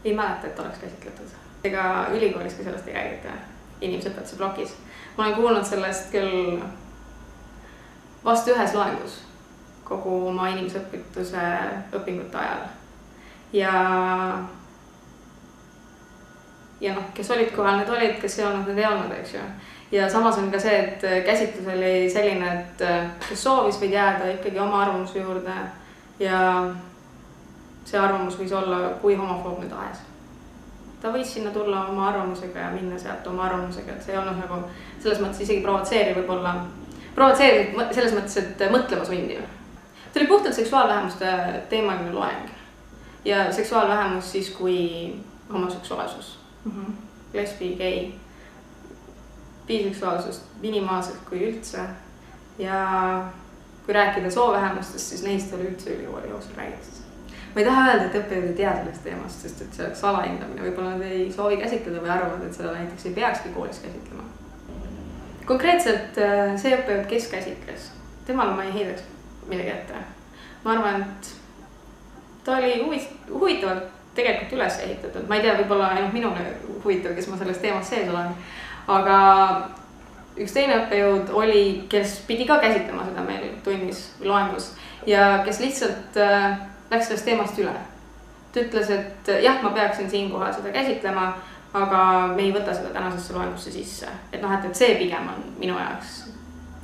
Ei mäleta, et oleks käsitletud. Ega ülikoolis ka sellest ei räägita inimõpetuse plokis. Ma olen kuulnud sellest küll vast ühes loengus kogu oma inimõpetuse õpingute ajal. Ja noh, kes olid kohal, need olid, kes ei olnud, need ei olnud, eks ju. Ja samas on ka see, et käsitlus oli selline, et kes soovis võid jääda ikkagi oma arvamuse juurde ja see arvamus võis olla kui homofoobne tahes. Ta võis sinna tulla oma arvamusega ja minna sealt oma arvamusega, et see ei olnud nagu selles mõttes isegi provotseeriv võib-olla. Provotseeriv selles mõttes, et mõtlema sundiv. Ta oli puhtalt seksuaalvähemuste teemaline loeng. Ja seksuaalvähemus siis kui homoseksuaalsus. Lesbi, gei, biseksuaalsust minimaalselt kui üldse. Ja kui rääkida soovähemustest, siis neist oli üldse ülikooli jooksul räägitud. Ma ei taha öelda, et õppejõud ei tea sellest teemast, sest et see oleks salahindamine. Võib-olla nad ei soovi käsitleda või arvavad, et seda näiteks ei peakski koolis käsitlema. Konkreetselt see õppejõud, kes käsitles, temal ma ei heidaks midagi ette. Ma arvan, et ta oli huvitavalt tegelikult üles ehitatud. Ma ei tea, võib-olla ainult minule huvitav, kes ma selles teemas sees olen. Aga üks teine õppejõud oli, kes pidi ka käsitlema seda meil tunnis või loengus ja kes lihtsalt läks sellest teemast üle. Ta ütles, et jah, ma peaksin siinkohal seda käsitlema, aga me ei võta seda tänasesse loengusse sisse. Et noh, et see pigem on minu jaoks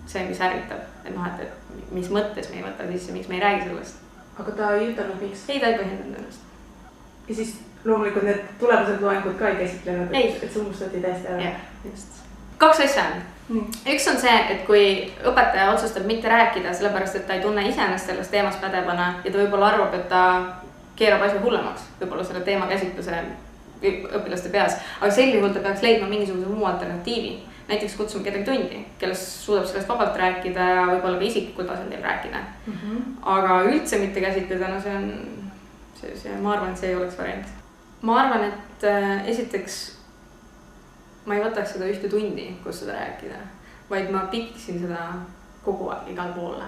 see, mis ärritab. Et noh, et mis mõttes me ei võta sisse, miks me ei räägi sellest. Aga ta ei ütelnud miks? Ei, ta ei põhjendanud ennast. Ja siis loomulikult need tulevased loengud ka ei käsitlenud, et see unustati täiesti ära. Jah, just. 2 asja on. Üks on see, et kui õpetaja otsustab mitte rääkida, sellepärast, et ta ei tunne iseenesest sellest teemast pädevana ja ta võib-olla arvab, et ta keerab asja hullemaks, võib-olla selle teema käsitluse õpilaste peas, aga sel juhul ta peaks leidma mingisuguse muu alternatiivi. Näiteks kutsume kedagi tundi, kelles suudab sellest vabalt rääkida ja võib-olla ka isiklikul tasandil rääkida. Aga üldse mitte käsitleda, no see on, ma arvan, et see ei oleks variant. Ma arvan, et esiteks ma ei võtaks seda ühte tundi, kus seda rääkida, vaid ma piksin seda kogu aeg igal poole.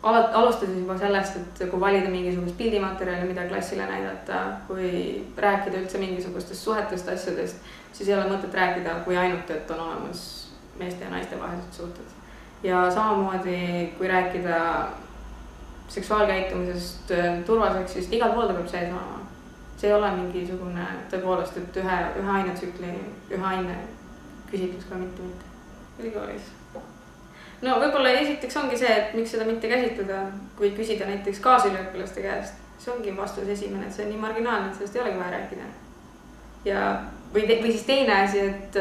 Alustasin juba sellest, et kui valida mingisugust pildimaterjali, mida klassile näidata, kui rääkida üldse mingisugustest suhetest asjadest, siis ei ole mõtet rääkida, kui ainult, et on olemas meeste ja naiste vahelised suhted. Ja samamoodi, kui rääkida seksuaalkäitumisest, turvaseksist, igal pool ta peab sees olema. See ei ole mingisugune tõepoolest, et ühe ainetsükli, ühe aine küsitlus ka mitte. Ülikoolis. No võib-olla esiteks ongi see, et miks seda mitte käsitleda, kui küsida näiteks kaasüliõpilaste käest. See ongi vastus esimene, et see on nii marginaalne, et sellest ei olegi vaja rääkida. Ja, või siis teine asi, et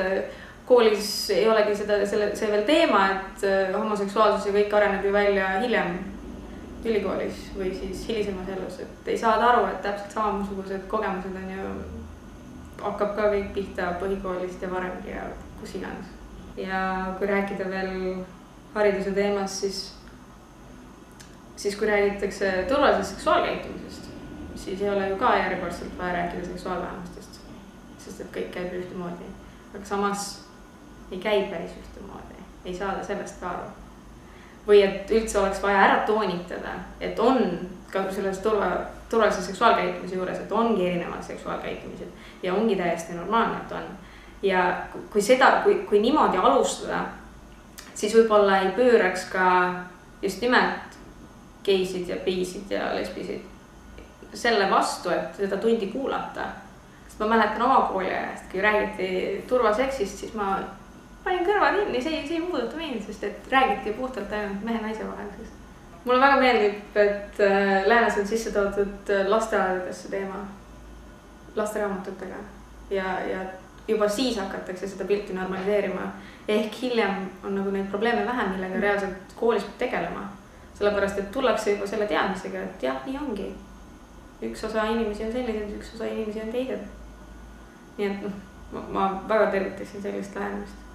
koolis ei olegi see veel teema, et homoseksuaalsus ja kõik areneb ju välja hiljem ülikoolis või siis hilisemas elus, et ei saada aru, et täpselt samasugused kogemused on ju, hakkab ka kõik pihta põhikoolist ja varemgi ja kus iganes. Ja kui rääkida veel hariduse teemast, siis kui räägitakse turvalisest seksuaalkäitumisest, siis ei ole ju ka järjekordselt vaja rääkida seksuaalvähemustest, sest et kõik käib ühtemoodi. Aga samas ei käi päris ühtemoodi, ei saada sellest ka aru. Või et üldse oleks vaja ära toonitada, et on ka selles turvalise seksuaalkäitumise juures, et ongi erinevad seksuaalkäitumised ja ongi täiesti normaalne, et on. Ja kui niimoodi alustada, siis võib-olla ei pööraks ka just nimelt geisid ja biisid ja lesbisid selle vastu, et seda tundi kuulata. Sest ma mäletan oma kooli ajast, kui räägiti turvaseksist, siis ma panin kõrva kinni, see ei muuduta mind, sest et räägiti puhtalt ainult mehe-naise vahel. Mulle väga meeldib, et läänes on sisse toodud lasteaedadesse teema lasteraamatutega ja juba siis hakatakse seda pilti normaliseerima. Ehk hiljem on nagu neid probleeme vähem, millega reaalselt koolis peab tegelema. Sellepärast, et tullakse juba selle teadmisega, et jah, nii ongi. Üks osa inimesi on sellised, üks osa inimesi on teised. Nii et ma väga tervitaksin sellist lähenemist.